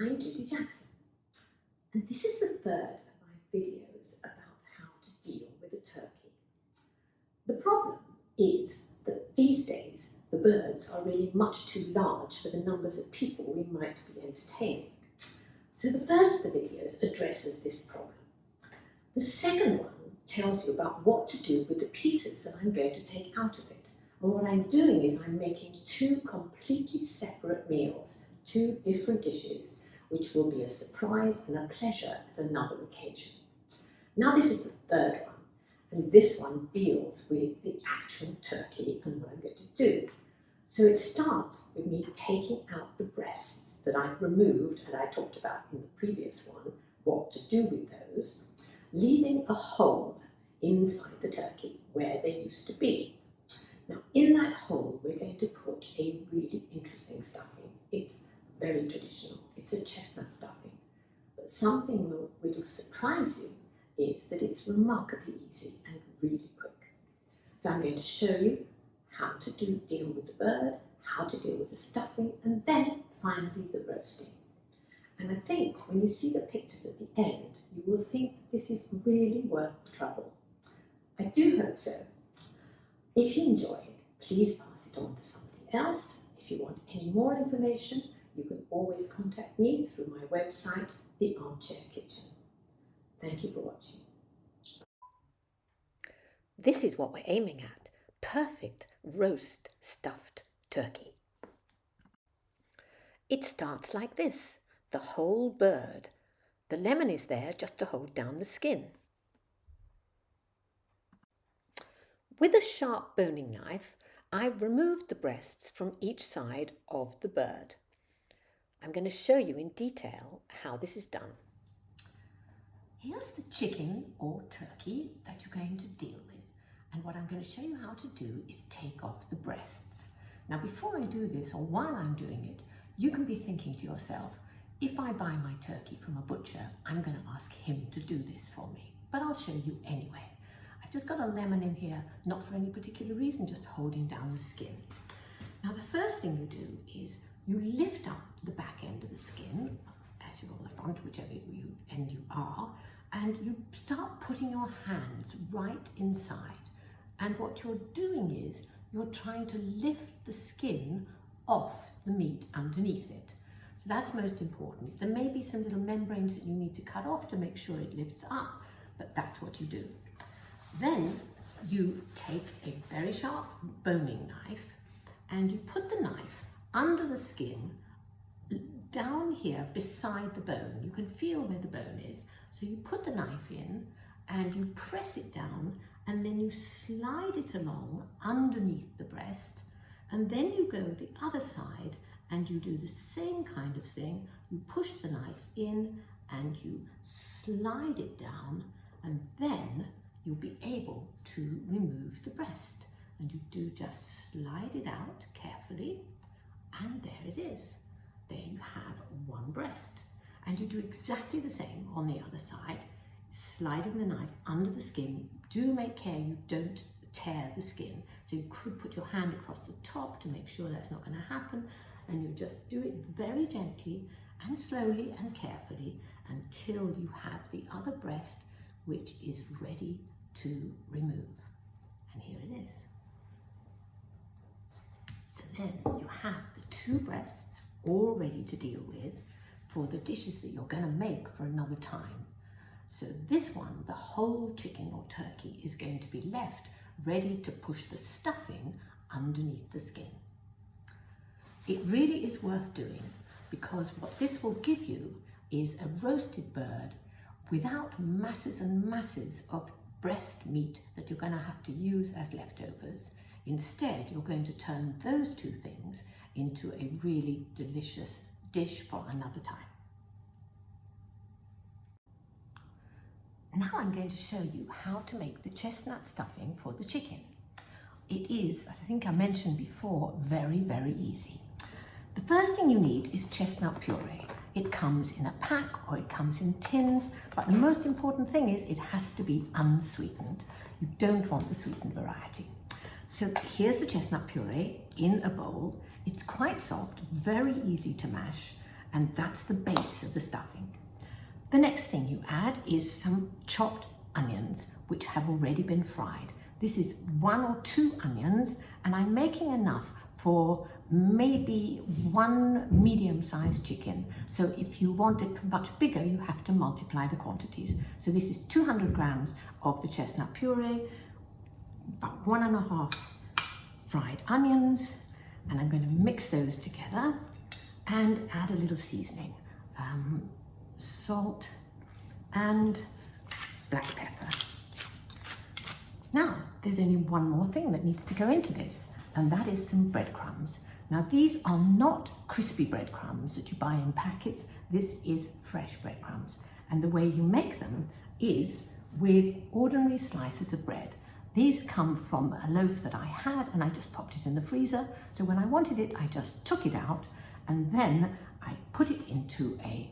I'm Judy Jackson, and this is the third of my videos about how to deal with a turkey. The problem is that these days the birds are really much too large for the numbers of people we might be entertaining. So the first of the videos addresses this problem. The second one tells you about what to do with the pieces that I'm going to take out of it. And what I'm doing is I'm making two completely separate meals, two different dishes, which will be a surprise and a pleasure at another occasion. Now this is the third one, and this one deals with the actual turkey and what I'm going to do. So it starts with me taking out the breasts that I've removed, and I talked about in the previous one what to do with those, leaving a hole inside the turkey where they used to be. Now in that hole we're going to put a really interesting stuffing. It's very traditional, it's a chestnut stuffing, but something which will surprise you is that it's remarkably easy and really quick. So I'm going to show you how to deal with the bird, how to deal with the stuffing, and then finally the roasting. And I think when you see the pictures at the end, you will think that this is really worth the trouble. I do hope so. If you enjoy it, please pass it on to somebody else. If you want any more information, you can always contact me through my website, The Armchair Kitchen. Thank you for watching. This is what we're aiming at. Perfect roast stuffed turkey. It starts like this. The whole bird. The lemon is there just to hold down the skin. With a sharp boning knife, I've removed the breasts from each side of the bird. I'm going to show you in detail how this is done. Here's the chicken or turkey that you're going to deal with. And what I'm going to show you how to do is take off the breasts. Now before I do this, or while I'm doing it, you can be thinking to yourself, if I buy my turkey from a butcher, I'm going to ask him to do this for me. But I'll show you anyway. I've just got a lemon in here, not for any particular reason, just holding down the skin. Now the first thing you do is you lift up the back end of the skin, as you're on the front, whichever end you are, and you start putting your hands right inside. And what you're doing is you're trying to lift the skin off the meat underneath it. So that's most important. There may be some little membranes that you need to cut off to make sure it lifts up, but that's what you do. Then you take a very sharp boning knife and you put the knife under the skin, down here beside the bone. You can feel where the bone is. So you put the knife in and you press it down, and then you slide it along underneath the breast, and then you go the other side and you do the same kind of thing. You push the knife in and you slide it down, and then you'll be able to remove the breast. And you do just slide it out carefully, and there it is. There you have one breast. And you do exactly the same on the other side, sliding the knife under the skin. Do make care you don't tear the skin. So you could put your hand across the top to make sure that's not going to happen, and you just do it very gently and slowly and carefully until you have the other breast, which is ready to remove. And here it is. So then you have the two breasts all ready to deal with for the dishes that you're going to make for another time. So this one, the whole chicken or turkey, is going to be left ready to push the stuffing underneath the skin. It really is worth doing, because what this will give you is a roasted bird without masses and masses of breast meat that you're going to have to use as leftovers. Instead, you're going to turn those two things into a really delicious dish for another time. Now I'm going to show you how to make the chestnut stuffing for the chicken. It is, I think I mentioned before, very, very easy. The first thing you need is chestnut puree. It comes in a pack or it comes in tins, but the most important thing is it has to be unsweetened. You don't want the sweetened variety. So here's the chestnut puree in a bowl. It's quite soft, very easy to mash, and that's the base of the stuffing. The next thing you add is some chopped onions, which have already been fried. This is 1 or 2 onions, and I'm making enough for maybe 1 medium-sized chicken. So if you want it much bigger, you have to multiply the quantities. So this is 200 grams of the chestnut puree, about 1½ fried onions, and I'm going to mix those together and add a little seasoning, salt and black pepper. Now, there's only one more thing that needs to go into this, and that is some breadcrumbs. Now, these are not crispy breadcrumbs that you buy in packets. This is fresh breadcrumbs. And the way you make them is with ordinary slices of bread. These come from a loaf that I had, and I just popped it in the freezer. So when I wanted it, I just took it out, and then I put it into a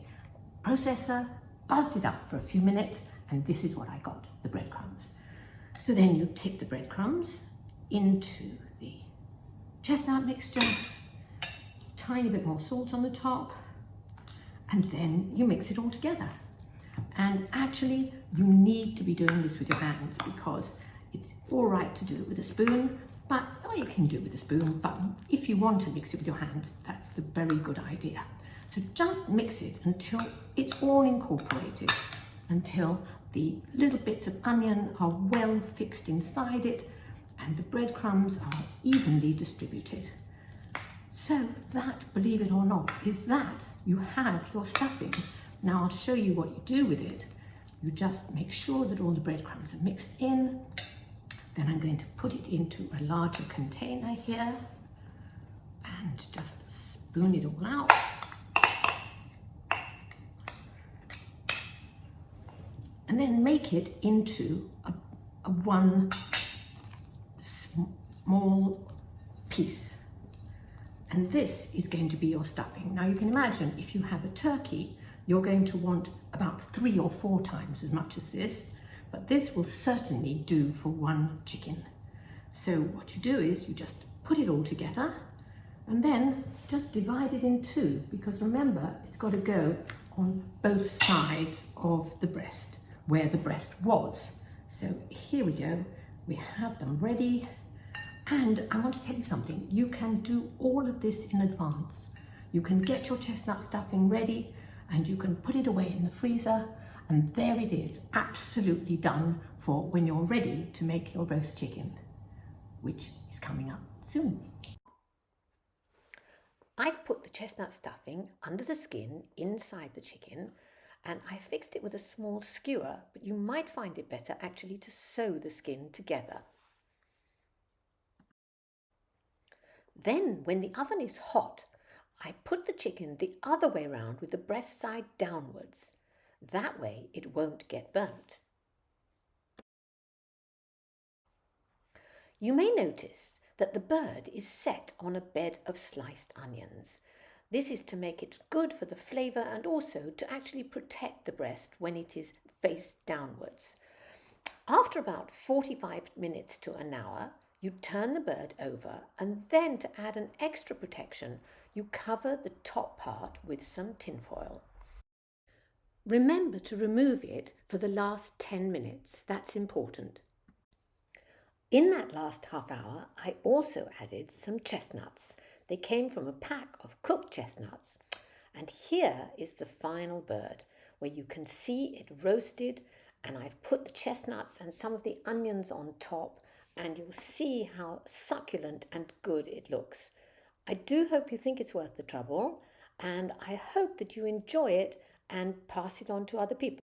processor, buzzed it up for a few minutes, and this is what I got, the breadcrumbs. So then you tip the breadcrumbs into the chestnut mixture, tiny bit more salt on the top, and then you mix it all together. And actually, you need to be doing this with your hands, because it's all right to do it with a spoon, or you can do it with a spoon, but if you want to mix it with your hands, that's the very good idea. So just mix it until it's all incorporated, until the little bits of onion are well fixed inside it and the breadcrumbs are evenly distributed. So that, believe it or not, is that. You have your stuffing. Now I'll show you what you do with it. You just make sure that all the breadcrumbs are mixed in. Then I'm going to put it into a larger container here and just spoon it all out. And then make it into a one small piece. And this is going to be your stuffing. Now you can imagine if you have a turkey, you're going to want about 3 or 4 times as much as this, but this will certainly do for 1 chicken. So what you do is you just put it all together and then just divide it in 2, because remember, it's got to go on both sides of the breast, where the breast was. So here we go, we have them ready. And I want to tell you something, you can do all of this in advance. You can get your chestnut stuffing ready and you can put it away in the freezer, and there it is, absolutely done for when you're ready to make your roast chicken, which is coming up soon. I've put the chestnut stuffing under the skin inside the chicken, and I fixed it with a small skewer, but you might find it better actually to sew the skin together. Then, when the oven is hot, I put the chicken the other way round with the breast side downwards. That way it won't get burnt. You may notice that the bird is set on a bed of sliced onions. This is to make it good for the flavour and also to actually protect the breast when it is face downwards. After about 45 minutes to an hour, you turn the bird over, and then to add an extra protection, you cover the top part with some tinfoil. Remember to remove it for the last 10 minutes, that's important. In that last half hour, I also added some chestnuts. They came from a pack of cooked chestnuts. And here is the final bird, where you can see it roasted, and I've put the chestnuts and some of the onions on top, and you'll see how succulent and good it looks. I do hope you think it's worth the trouble, and I hope that you enjoy it and pass it on to other people.